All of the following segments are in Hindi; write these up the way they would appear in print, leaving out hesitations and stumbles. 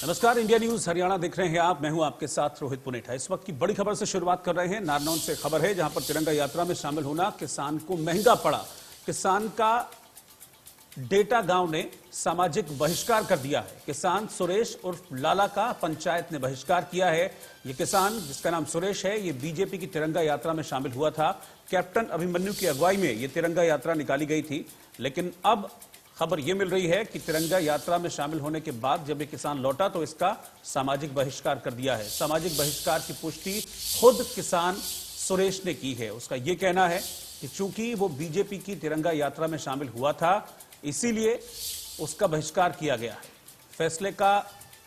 नमस्कार, इंडिया न्यूज हरियाणा देख रहे हैं आप। मैं हूं आपके साथ रोहित पुनेठा। इस वक्त की बड़ी खबर से शुरुआत कर रहे हैं। नारनौल से खबर है, जहां पर तिरंगा यात्रा में शामिल होना किसान को महंगा पड़ा। किसान का डेटा गांव ने सामाजिक बहिष्कार कर दिया है। किसान सुरेश उर्फ लाला का पंचायत ने बहिष्कार किया है। ये किसान, जिसका नाम सुरेश है, ये बीजेपी की तिरंगा यात्रा में शामिल हुआ था। कैप्टन अभिमन्यु की अगुवाई में ये तिरंगा यात्रा निकाली गई थी। लेकिन अब खबर यह मिल रही है कि तिरंगा यात्रा में शामिल होने के बाद जब ये किसान लौटा तो इसका सामाजिक बहिष्कार कर दिया है। सामाजिक बहिष्कार की पुष्टि खुद किसान सुरेश ने की है। उसका यह कहना है कि चूंकि वो बीजेपी की तिरंगा यात्रा में शामिल हुआ था, इसीलिए उसका बहिष्कार किया गया है। फैसले का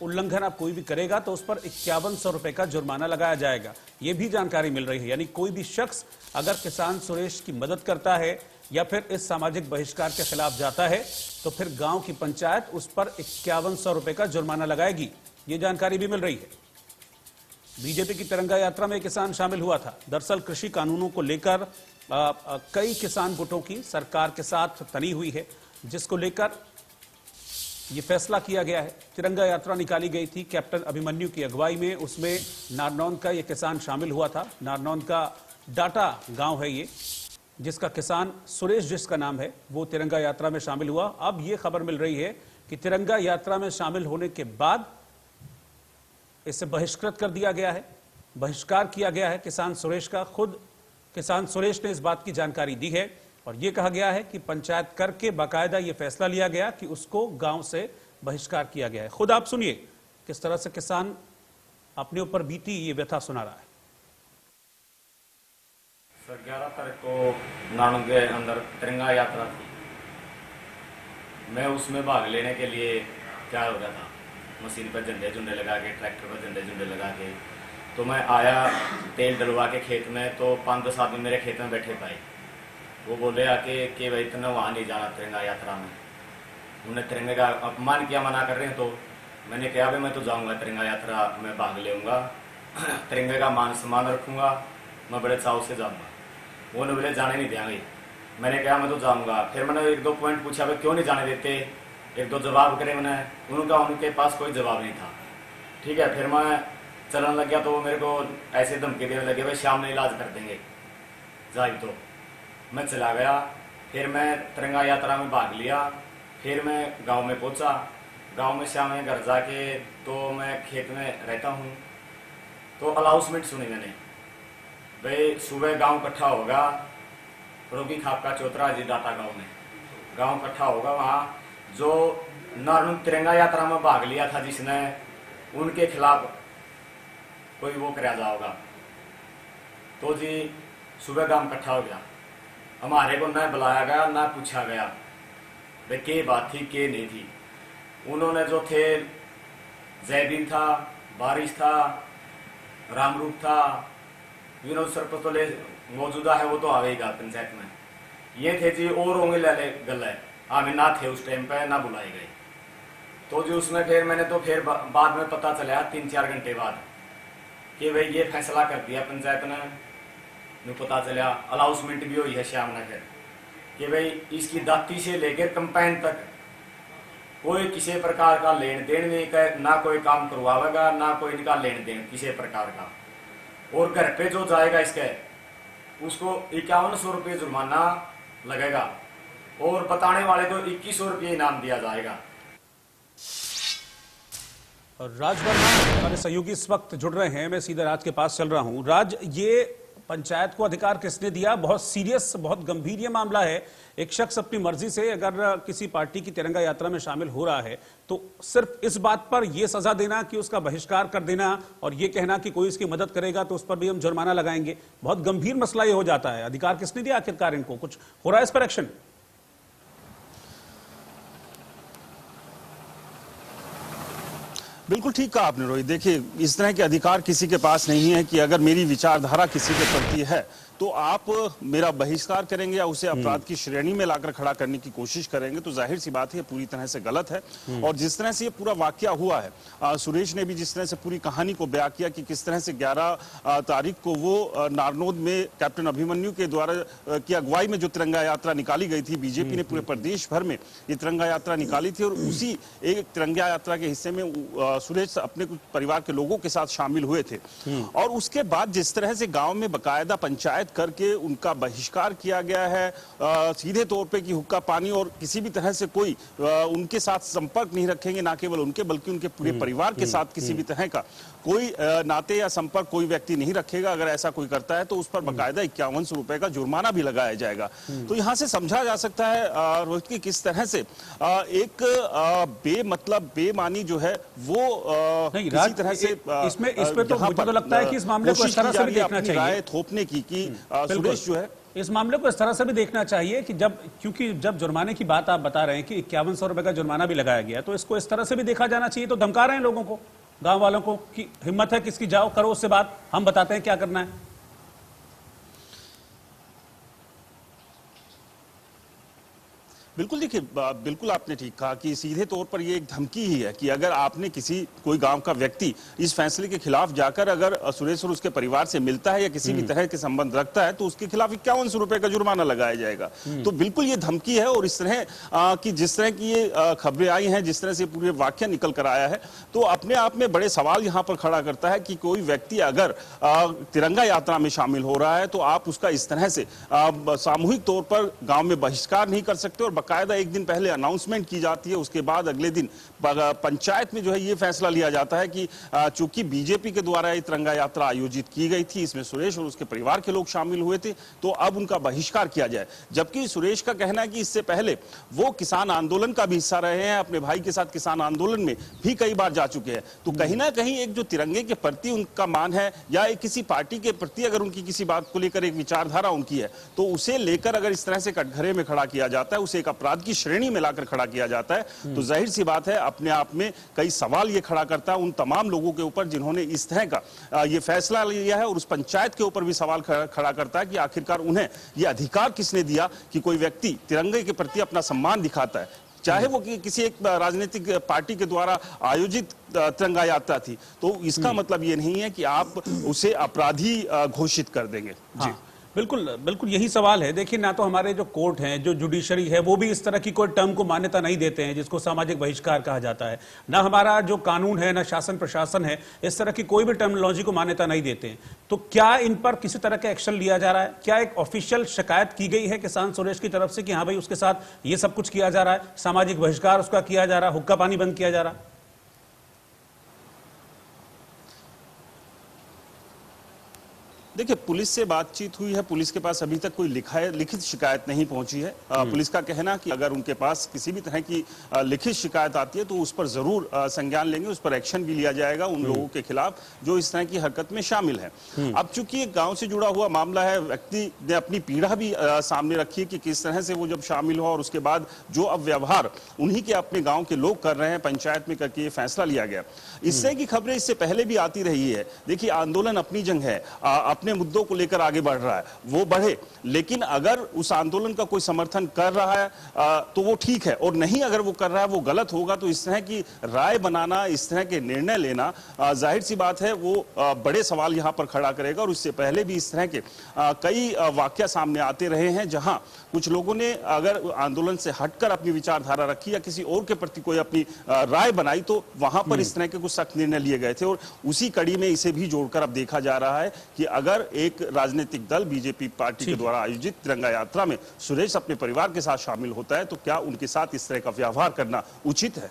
उल्लंघन अब कोई भी करेगा तो उस पर 5100 रुपए का जुर्माना लगाया जाएगा। यह भी जानकारी मिल रही है। यानी कोई भी शख्स अगर किसान सुरेश की मदद करता है या फिर इस सामाजिक बहिष्कार के खिलाफ जाता है तो फिर गांव की पंचायत उस पर 5100 रुपए का जुर्माना लगाएगी। यह जानकारी भी मिल रही है। बीजेपी की तिरंगा यात्रा में किसान शामिल हुआ था। दरअसल कृषि कानूनों को लेकर कई किसान गुटों की सरकार के साथ तनी हुई है, जिसको लेकर यह फैसला किया गया है। तिरंगा यात्रा निकाली गई थी कैप्टन अभिमन्यु की अगुवाई में। उसमें नारनौल का यह किसान शामिल हुआ था। नारनौल का डाटा गांव है ये, जिसका किसान सुरेश, जिसका नाम है, वो तिरंगा यात्रा में शामिल हुआ। अब यह खबर मिल रही है कि तिरंगा यात्रा में शामिल होने के बाद इसे बहिष्कृत कर दिया गया है, बहिष्कार किया गया है किसान सुरेश का। खुद किसान सुरेश ने इस बात की जानकारी दी है और यह कहा गया है कि पंचायत करके बाकायदा यह फैसला लिया गया कि उसको गांव से बहिष्कार किया गया है। खुद आप सुनिए किस तरह से किसान अपने ऊपर बीती ये व्यथा सुना रहा है। सर 11 तारीख को नारनौल के अंदर तिरंगा यात्रा थी। मैं उसमें भाग लेने के लिए तैयार हो गया था। मशीन पर झंडे झुंडे लगा के, ट्रैक्टर पर झंडे झुंडे लगा के, तो मैं आया तेल डलवा के खेत में। तो 5-10 आदमी मेरे खेत में बैठे पाए। वो बोले आके कि भाई इतना वहाँ नहीं जाना तिरंगा यात्रा में। उन्हें तिरंगे का अपमान किया, मना कर रहे हैं। तो मैंने कहा भाई मैं तो जाऊँगा तिरंगा यात्रा में, भाग लेऊँगा, तिरंगे का मान सम्मान रखूँगा, मैं बड़े चाव से जाऊँगा। वो ने बोले जाने नहीं देंगे। मैंने कहा मैं तो जाऊँगा। फिर मैंने 1-2 पॉइंट पूछा भाई क्यों नहीं जाने देते, 1-2 जवाब करे मैंने। उनके पास कोई जवाब नहीं था। ठीक है, फिर मैं चलने लग गया तो वो मेरे को ऐसे धमकी देने लगे, भाई शाम में इलाज कर देंगे, जाए। तो मैं चला गया। फिर मैं तिरंगा यात्रा में भाग लिया। फिर मैं गांव में पहुंचा। गांव में शाम में घर जाके तो मैं खेत में रहता हूं। तो अनाउंसमेंट सुनी मैंने, भाई सुबह गांव इकट्ठा होगा, रोगी खाप का चौतरा जी डाटा गांव में गांव इकट्ठा होगा। वहाँ जो नारनौल तिरंगा यात्रा में भाग लिया था जिसने, उनके खिलाफ कोई वो कराया जाएगा। तो जी सुबह गांव इकट्ठा हो गया। हमारे को न बुलाया गया, ना पूछा गया भाई के बात थी के नहीं थी। उन्होंने जो थे, जयदीन था, बारिश था, रामरूप था, विनोद सरपंच तो मौजूदा है, वो तो आवेगा पंचायत में। ये थे जी और होंगे लाले गल हमें ना थे उस टाइम पे, ना बुलाए गए। तो जी उसमें फिर मैंने तो फिर बाद में पता चला 3-4 घंटे बाद कि भाई ये फैसला कर दिया पंचायत ने। पता चला अनाउंसमेंट भी हुई है शाम ने फिर कि भाई इसकी दाती से लेकर कंपाइन तक कोई किसी प्रकार का लेन देन नहीं कर, ना कोई काम करवाएगा, ना कोई इनका लेन देन किसी प्रकार का। और घर पे जो जाएगा इसके, उसको 5100 रुपये जुर्माना लगेगा और बताने वाले को 2100 रुपये इनाम दिया जाएगा। राज वर्मा हमारे सहयोगी इस वक्त जुड़ रहे हैं। मैं सीधे राज के पास चल रहा हूं। राज, ये पंचायत को अधिकार किसने दिया? बहुत सीरियस, बहुत गंभीर ये मामला है। एक शख्स अपनी मर्जी से अगर किसी पार्टी की तिरंगा यात्रा में शामिल हो रहा है तो सिर्फ इस बात पर यह सजा देना कि उसका बहिष्कार कर देना और यह कहना कि कोई इसकी मदद करेगा तो उस पर भी हम जुर्माना लगाएंगे, बहुत गंभीर मसला ये हो जाता है। अधिकार किसने दिया आखिरकार इनको? कुछ हो रहा है इस पर एक्शन? बिल्कुल ठीक कहा आपने रोहित। देखिए, इस तरह के अधिकार किसी के पास नहीं है कि अगर मेरी विचारधारा किसी के प्रति है तो आप मेरा बहिष्कार करेंगे या उसे अपराध की श्रेणी में लाकर खड़ा करने की कोशिश करेंगे, तो जाहिर सी बात है पूरी तरह से गलत है। और जिस तरह से ये पूरा वाकया हुआ है, सुरेश ने भी जिस तरह से पूरी कहानी को बयां किया कि किस तरह से 11 तारीख को वो नारनौल में कैप्टन अभिमन्यु के द्वारा की अगुवाई में जो तिरंगा यात्रा निकाली गई थी, बीजेपी ने पूरे प्रदेश भर में ये तिरंगा यात्रा निकाली थी और उसी एक तिरंगा यात्रा के हिस्से में सुरेश अपने कुछ परिवार के लोगों के साथ शामिल हुए थे और उसके बाद जिस तरह से गांव में बकायदा पंचायत करके उनका बहिष्कार किया गया है सीधे तौर पे कि हुक्का पानी और किसी भी तरह से कोई उनके साथ संपर्क नहीं रखेंगे, ना केवल उनके बल्कि उनके पूरे परिवार के साथ किसी भी तरह का कोई नाते या संपर्क कोई व्यक्ति नहीं रखेगा। अगर ऐसा कोई करता है तो उस पर बकायदा 5100 रुपए का जुर्माना भी लगाया जाएगा। तो यहां से समझा जा सकता है रोहित की किस तरह से एक बेमतलब बेमानी जो है वो किसी तरह से इसमें इस पे तो मुझे तो लगता है कि इस मामले को इस तरह से भी देखना चाहिए, राय थोपने की कि सुरेश जो है इस मामले को इस तरह से भी देखना चाहिए कि क्योंकि जब जुर्माने की बात आप बता रहे हैं कि 5100 रुपए का जुर्माना भी लगाया गया, तो इसको इस तरह से भी देखा जाना चाहिए। तो धमका रहे हैं लोगों को, गांव वालों को कि हिम्मत है किसकी, जाओ करो उससे बात, हम बताते हैं क्या करना है। बिल्कुल, देखिए बिल्कुल आपने ठीक कहा कि सीधे तौर पर ये एक धमकी ही है कि अगर आपने कोई गांव का व्यक्ति इस फैसले के खिलाफ जाकर अगर सुरेश और उसके परिवार से मिलता है या किसी भी तरह के संबंध रखता है तो उसके खिलाफ 5100 रुपए का जुर्माना लगाया जाएगा। तो बिल्कुल ये धमकी है और इस तरह की जिस तरह की ये खबरें आई हैं, जिस तरह से पूरे वाक्य निकल कर आया है, तो अपने आप में बड़े सवाल यहाँ पर खड़ा करता है कि कोई व्यक्ति अगर तिरंगा यात्रा में शामिल हो रहा है तो आप उसका इस तरह से सामूहिक तौर पर गाँव में बहिष्कार नहीं कर सकते और कायदा एक दिन पहले अनाउंसमेंट की जाती है, उसके बाद अगले दिन पंचायत में जो है ये फैसला लिया जाता है कि चूंकि बीजेपी के द्वारा ये तिरंगा यात्रा आयोजित की गई थी, इसमें सुरेश और उसके परिवार के लोग शामिल हुए थे, तो अब उनका बहिष्कार किया जाए। जबकि सुरेश का कहना है कि इससे पहले वो किसान आंदोलन का भी हिस्सा रहे हैं, अपने भाई के साथ किसान आंदोलन में भी कई बार जा चुके हैं। तो कहीं ना कहीं एक जो तिरंगे के प्रति उनका मान है या एक किसी पार्टी के प्रति अगर उनकी किसी बात को लेकर एक विचारधारा उनकी है, तो उसे लेकर अगर इस तरह से कटघरे में खड़ा किया जाता है, उसे एक अपराध की श्रेणी में लाकर खड़ा किया जाता है, तो जाहिर सी बात है अपने आप में कई सवाल ये खड़ा करता है उन तमाम लोगों के ऊपर जिन्होंने इस तरह का ये फैसला लिया है और उस पंचायत के ऊपर भी सवाल खड़ा करता है कि आखिरकार उन्हें ये अधिकार किसने दिया कि कोई व्यक्ति तिरंगे के प्रति अपना सम्मान दिखाता है, चाहे वो किसी एक राजनीतिक पार्टी के द्वारा आयोजित तिरंगा यात्रा थी। तो इसका मतलब ये नहीं है कि आप उसे अपराधी घोषित कर देंगे। जी बिल्कुल बिल्कुल यही सवाल है। देखिए, ना तो हमारे जो कोर्ट हैं, जो जुडिशरी है, वो भी इस तरह की कोई टर्म को मान्यता नहीं देते हैं जिसको सामाजिक बहिष्कार कहा जाता है। ना हमारा जो कानून है, ना शासन प्रशासन है, इस तरह की कोई भी टर्मिनोलॉजी को मान्यता नहीं देते हैं। तो क्या इन पर किसी तरह का एक्शन लिया जा रहा है? क्या एक ऑफिशियल शिकायत की गई है किसान सुरेश की तरफ से कि हाँ भाई उसके साथ ये सब कुछ किया जा रहा है, सामाजिक बहिष्कार उसका किया जा रहा है, हुक्का पानी बंद किया जा रहा है? देखिए, पुलिस से बातचीत हुई है, पुलिस के पास अभी तक कोई लिखित शिकायत नहीं पहुंची है। पुलिस का कहना कि अगर उनके पास किसी भी तरह की लिखित शिकायत आती है तो उस पर जरूर संज्ञान लेंगे, उस पर एक्शन भी लिया जाएगा उन लोगों के खिलाफ जो इस तरह की हरकत में शामिल है। अब चूंकि एक गांव से जुड़ा हुआ मामला है, व्यक्ति ने अपनी पीड़ा भी सामने रखी है कि किस तरह से वो जब शामिल हुआ और उसके बाद जो अब व्यवहार उन्हीं के अपने गाँव के लोग कर रहे हैं, पंचायत में करके ये फैसला लिया गया। इस तरह की खबरें इससे पहले भी आती रही है। देखिए, आंदोलन अपनी जंग है, अपने मुद्दों को लेकर आगे बढ़ रहा है, वो बढ़े, लेकिन अगर उस आंदोलन का कोई समर्थन कर रहा है तो वो ठीक है, और नहीं अगर वो कर रहा है वो गलत होगा। तो इस तरह की राय बनाना, इस तरह के निर्णय लेना जाहिर सी बात है वो बड़े सवाल यहां पर खड़ा करेगा। और इससे पहले भी इस तरह के कई वाकया सामने आते रहे हैं जहां कुछ लोगों ने अगर आंदोलन से हटकर अपनी विचारधारा रखी या किसी और के प्रति कोई अपनी राय बनाई तो वहां पर इस तरह के कुछ सख्त निर्णय लिए गए थे। और उसी कड़ी में इसे भी जोड़कर अब देखा जा रहा है कि अगर एक राजनीतिक दल बीजेपी पार्टी के द्वारा आयोजित तिरंगा यात्रा में सुरेश अपने परिवार के साथ शामिल होता है तो क्या उनके साथ इस तरह का व्यवहार करना उचित है?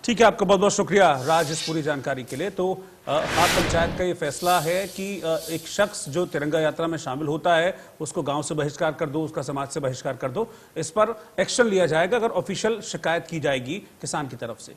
ठीक है, आपका बहुत बहुत शुक्रिया राज इस पूरी जानकारी के लिए। तो आप पंचायत का ये फैसला है कि एक शख्स जो तिरंगा यात्रा में शामिल होता है उसको गांव से बहिष्कार कर दो, उसका समाज से बहिष्कार कर दो। इस पर एक्शन लिया जाएगा अगर ऑफिशियल शिकायत की जाएगी किसान की तरफ से।